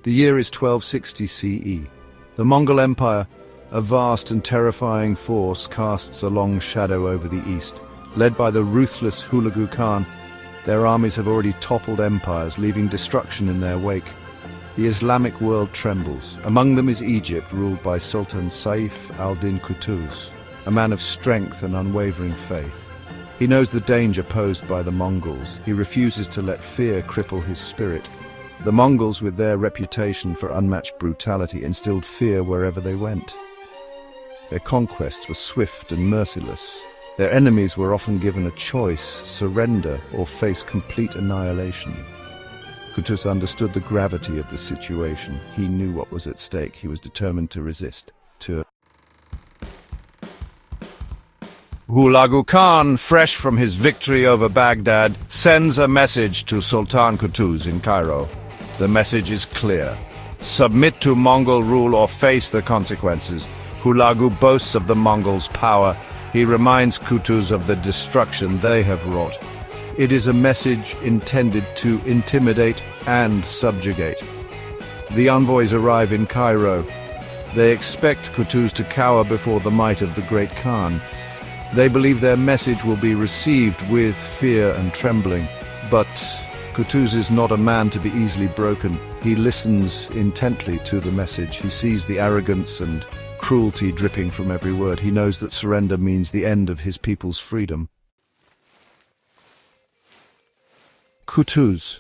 The year is 1260 CE. The Mongol Empire, a vast and terrifying force, casts a long shadow over the east. Led by the ruthless Hulagu Khan, their armies have already toppled empires, leaving destruction in their wake. The Islamic world trembles. Among them is Egypt, ruled by Sultan Saif al-Din Qutuz, a man of strength and unwavering faith. He knows the danger posed by the Mongols. He refuses to let fear cripple his spirit. The Mongols, with their reputation for unmatched brutality, instilled fear wherever they went. Their conquests were swift and merciless. Their enemies were often given a choice: surrender or face complete annihilation. Qutuz understood the gravity of the situation. He knew what was at stake. He was determined to resist. Hulagu Khan, fresh from his victory over Baghdad, sends a message to Sultan Qutuz in Cairo. The message is clear: submit to Mongol rule or face the consequences. Hulagu boasts of the Mongols' power. He reminds Qutuz of the destruction they have wrought. It is a message intended to intimidate and subjugate. The envoys arrive in Cairo. They expect Qutuz to cower before the might of the great Khan. They believe their message will be received with fear and trembling. But Qutuz is not a man to be easily broken. He listens intently to the message. He sees the arrogance and cruelty dripping from every word. He knows that surrender means the end of his people's freedom. Qutuz,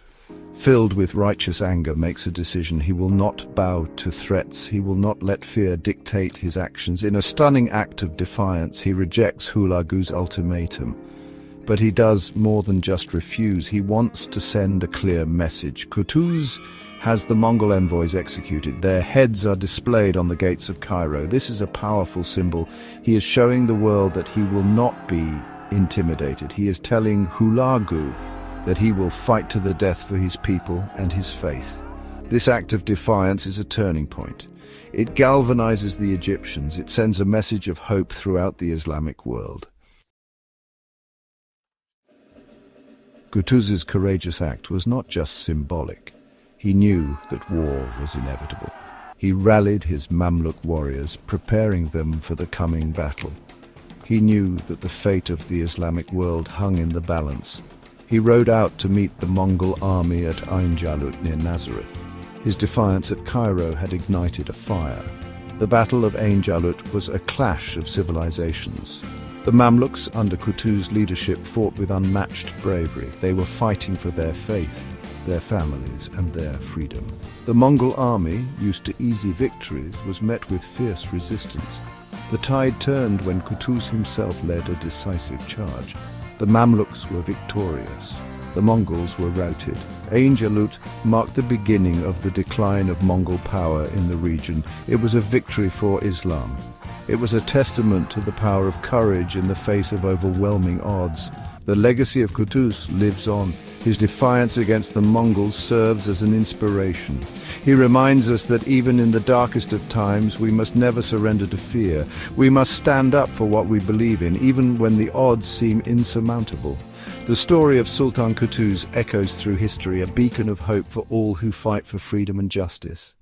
filled with righteous anger, makes a decision. He will not bow to threats. He will not let fear dictate his actions. In a stunning act of defiance, he rejects Hulagu's ultimatum. But he does more than just refuse. He wants to send a clear message. Qutuz has the Mongol envoys executed. Their heads are displayed on the gates of Cairo. This is a powerful symbol. He is showing the world that he will not be intimidated. He is telling Hulagu that he will fight to the death for his people and his faith. This act of defiance is a turning point. It galvanizes the Egyptians. It sends a message of hope throughout the Islamic world. Qutuz's courageous act was not just symbolic. He knew that war was inevitable. He rallied his Mamluk warriors, preparing them for the coming battle. He knew that the fate of the Islamic world hung in the balance. He rode out to meet the Mongol army at Ain Jalut near Nazareth. His defiance at Cairo had ignited a fire. The Battle of Ain Jalut was a clash of civilizations. The Mamluks, under Qutuz's leadership, fought with unmatched bravery. They were fighting for their faith, their families, and their freedom. The Mongol army, used to easy victories, was met with fierce resistance. The tide turned when Qutuz himself led a decisive charge. The Mamluks were victorious. The Mongols were routed. Ain Jalut marked the beginning of the decline of Mongol power in the region. It was a victory for Islam. It was a testament to the power of courage in the face of overwhelming odds. The legacy of Qutuz lives on. His defiance against the Mongols serves as an inspiration. He reminds us that even in the darkest of times, we must never surrender to fear. We must stand up for what we believe in, even when the odds seem insurmountable. The story of Sultan Qutuz echoes through history, a beacon of hope for all who fight for freedom and justice.